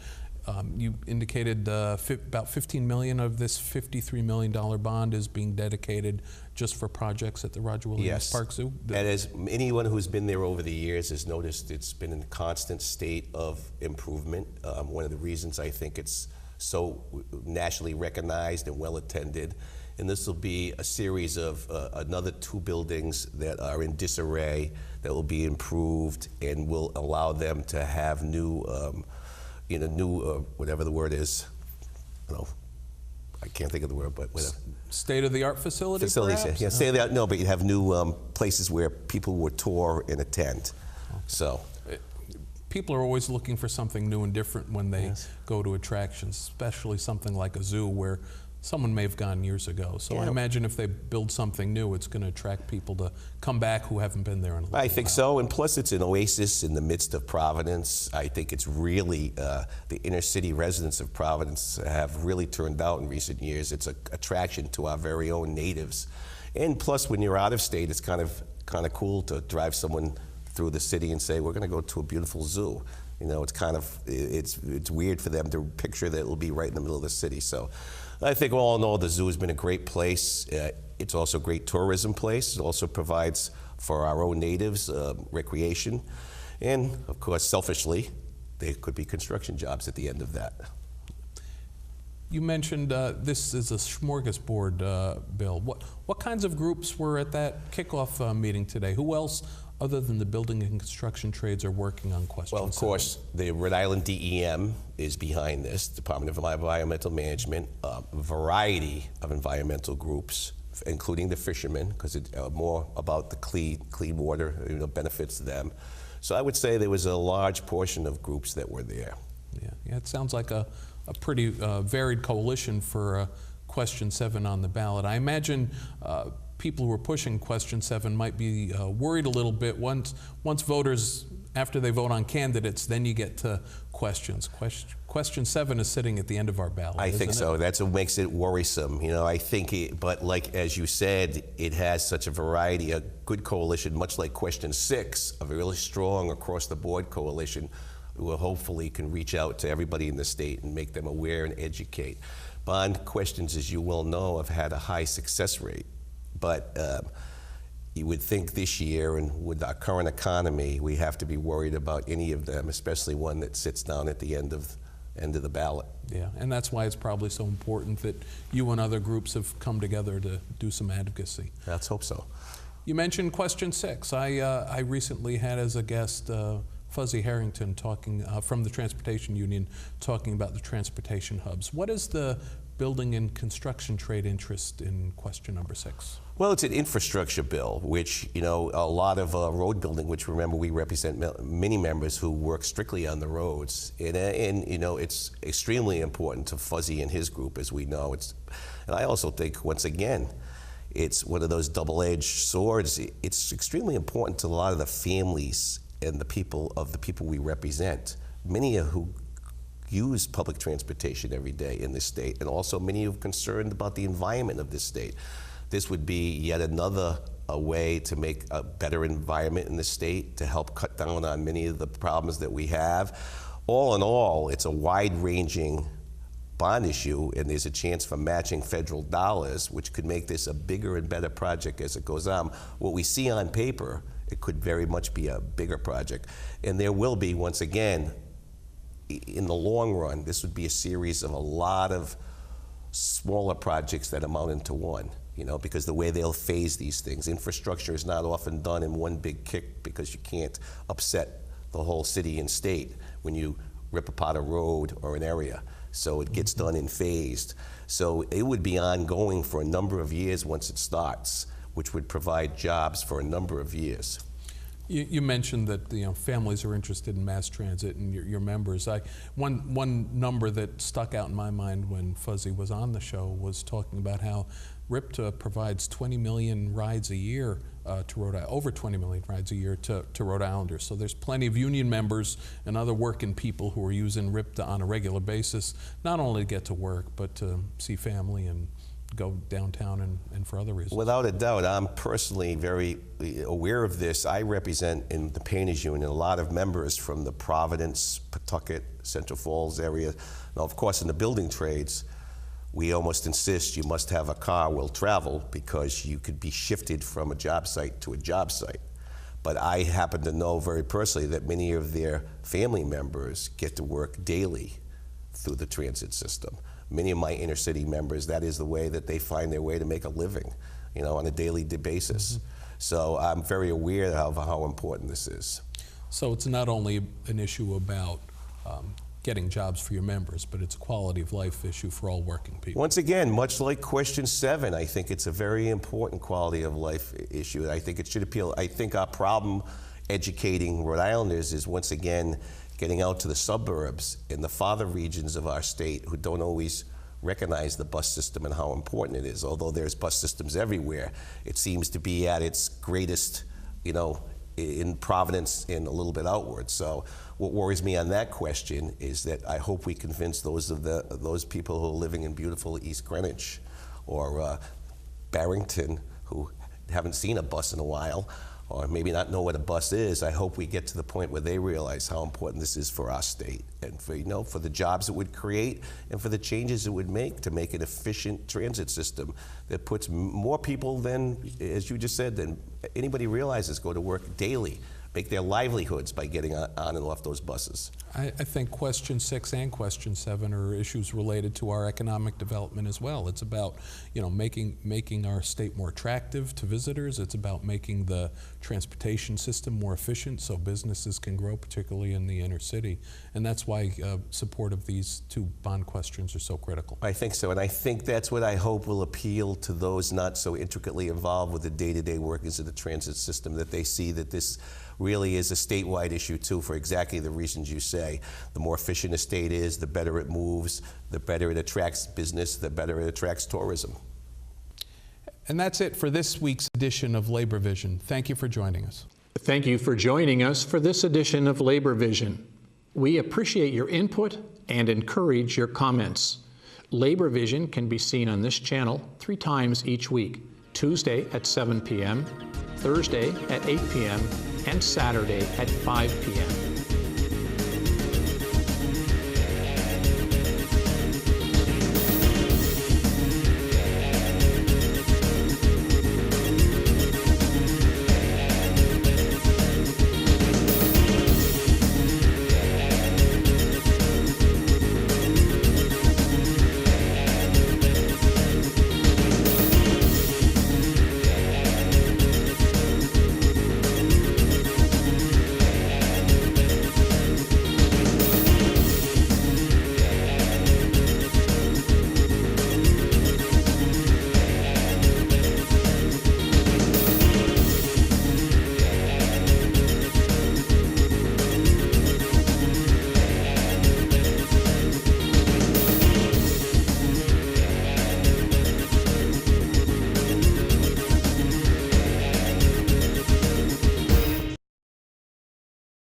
You indicated about $15 million of this $53 million bond is being dedicated just for projects at the Roger Williams Park Zoo. And as anyone who's been there over the years has noticed, it's been in a constant state of improvement. One of the reasons I think it's so nationally recognized and well attended. And this will be a series of another 2 buildings that are in disarray that will be improved and will allow them to have new whatever the word is, I can't think of the word, but whatever. State-of-the-art facilities, perhaps? Yeah, state-of-the-art, no, but you have new places where people would tour and attend, so. People are always looking for something new and different when they go to attractions, especially something like a zoo where someone may have gone years ago. So I imagine if they build something new, it's going to attract people to come back who haven't been there in a while. I think so, and plus it's an oasis in the midst of Providence. I think it's really, the inner city residents of Providence have really turned out in recent years. It's an attraction to our very own natives. And plus when you're out of state, it's kind of cool to drive someone through the city and say, we're going to go to a beautiful zoo. It's kind of, it's weird for them to picture that it'll be right in the middle of the city. So I think all in all, the zoo has been a great place. It's also a great tourism place. It also provides for our own natives recreation. And of course, selfishly, there could be construction jobs at the end of that. You mentioned this is a smorgasbord bill. What kinds of groups were at that kickoff meeting today? Who else, other than the building and construction trades, are working on questions? Well, of course, the Rhode Island DEM is behind this, Department of Environmental Management, a variety of environmental groups, including the fishermen, because it's more about the clean water, benefits them. So I would say there was a large portion of groups that were there. Yeah, it sounds like a pretty varied coalition for Question 7 on the ballot. I imagine people who are pushing Question 7 might be worried a little bit once voters, after they vote on candidates, then you get to questions. Question 7 is sitting at the end of our ballot. I think so. That's what makes it worrisome. I think, but like as you said, it has such a variety, a good coalition, much like Question 6, a really strong across-the-board coalition who hopefully can reach out to everybody in the state and make them aware and educate. Bond questions, as you well know, have had a high success rate. But you would think this year, and with our current economy, we have to be worried about any of them, especially one that sits down at the end of the ballot. Yeah, and that's why it's probably so important that you and other groups have come together to do some advocacy. Let's hope so. You mentioned Question 6. I recently had as a guest Fuzzy Harrington talking from the Transportation Union, talking about the transportation hubs. What is the building and construction trade interest in question number 6? Well, it's an infrastructure bill, which, a lot of road building, which remember we represent many members who work strictly on the roads. And it's extremely important to Fuzzy and his group, as we know. And I also think, once again, it's one of those double-edged swords. It's extremely important to a lot of the families and the people we represent, many of who use public transportation every day in this state, and also many who are concerned about the environment of this state. This would be yet another way to make a better environment in the state, to help cut down on many of the problems that we have. All in all, it's a wide-ranging bond issue, and there's a chance for matching federal dollars, which could make this a bigger and better project as it goes on. What we see on paper, it could very much be a bigger project. And there will be, once again, in the long run, this would be a series of a lot of smaller projects that amount into one, because the way they'll phase these things. Infrastructure is not often done in one big kick because you can't upset the whole city and state when you rip apart a road or an area. So it gets done in phased. So it would be ongoing for a number of years once it starts, which would provide jobs for a number of years. You mentioned that families are interested in mass transit and your members. One number that stuck out in my mind when Fuzzy was on the show was talking about how RIPTA provides 20 million rides a year to Rhode Island, over 20 million rides a year to Rhode Islanders. So there's plenty of union members and other working people who are using RIPTA on a regular basis, not only to get to work, but to see family and go downtown and for other reasons. Without a doubt, I'm personally very aware of this. I represent in the Painters Union a lot of members from the Providence, Pawtucket, Central Falls area. Now, of course, in the building trades, we almost insist you must have a car will travel because you could be shifted from a job site to a job site. But I happen to know very personally that many of their family members get to work daily through the transit system. Many of my inner city members, that is the way that they find their way to make a living, on a daily basis. Mm-hmm. So I'm very aware of how important this is. So it's not only an issue about getting jobs for your members, but it's a quality of life issue for all working people. Once again, much like question 7, I think it's a very important quality of life issue. I think it should appeal. I think our problem educating Rhode Islanders is, once again, getting out to the suburbs in the farther regions of our state who don't always recognize the bus system and how important it is. Although there's bus systems everywhere, it seems to be at its greatest, in Providence and a little bit outward. So what worries me on that question is that I hope we convince those people who are living in beautiful East Greenwich or Barrington who haven't seen a bus in a while, or maybe not know what a bus is. I hope we get to the point where they realize how important this is for our state and for the jobs it would create and for the changes it would make to make an efficient transit system that puts more people than, as you just said, than anybody realizes go to work daily, make their livelihoods by getting on and off those buses. I think question 6 and question 7 are issues related to our economic development as well. It's about making our state more attractive to visitors. It's about making the transportation system more efficient so businesses can grow, particularly in the inner city. And that's why support of these 2 bond questions are so critical. I think so, and I think that's what I hope will appeal to those not so intricately involved with the day-to-day workings of the transit system, that they see that this really is a statewide issue too, for exactly the reasons you say. The more efficient a state is, the better it moves, the better it attracts business, the better it attracts tourism. And that's it for this week's edition of Labor Vision. Thank you for joining us. Thank you for joining us for this edition of Labor Vision. We appreciate your input and encourage your comments. Labor Vision can be seen on this channel 3 times each week: Tuesday at 7 p.m., Thursday at 8 p.m., and Saturday at 5 p.m.